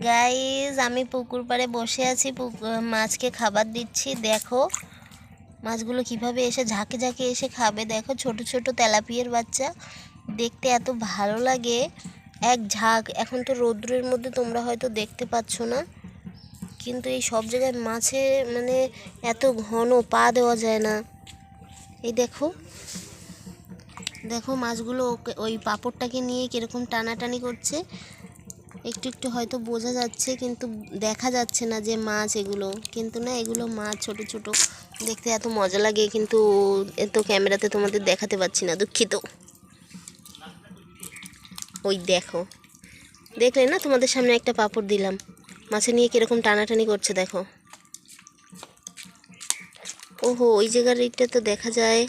Guys আমি পুকুর পাড়ে বসে আছি, মাছকে খাবার দিচ্ছি। দেখো মাছগুলো কিভাবে এসে ঝাঁকে ঝাঁকে এসে খাবে। দেখো ছোট ছোট তেলাপিয়ার বাচ্চা, দেখতে এত ভালো লাগে। এক ঝাঁক। এখন তো রৌদ্রের মধ্যে তোমরা হয়তো দেখতে পাচ্ছ না, কিন্তু এই সব জায়গায় মাছে মানে এত ঘন পা দেওয়া যায় না। এই দেখো দেখো মাছগুলো ওই পাপড়টাকে নিয়ে কীরকম টানাটানি করছে। একটু একটু হয়তো বোঝা যাচ্ছে, কিন্তু দেখা যাচ্ছে না যে মাছ এগুলো, কিন্তু না এগুলো মাছ ছোট ছোট। দেখতে এত মজা লাগে, কিন্তু এত ক্যামেরাতে তোমাদের দেখাতে পাচ্ছি না, দুঃখিত। ওই দেখো, দেখলে না তোমাদের সামনে একটা পাপড় দিলাম, মাছে নিয়ে কীরকম টানাটানি করছে দেখো। ওহো, ওই জায়গার এইটা তো দেখা যায়।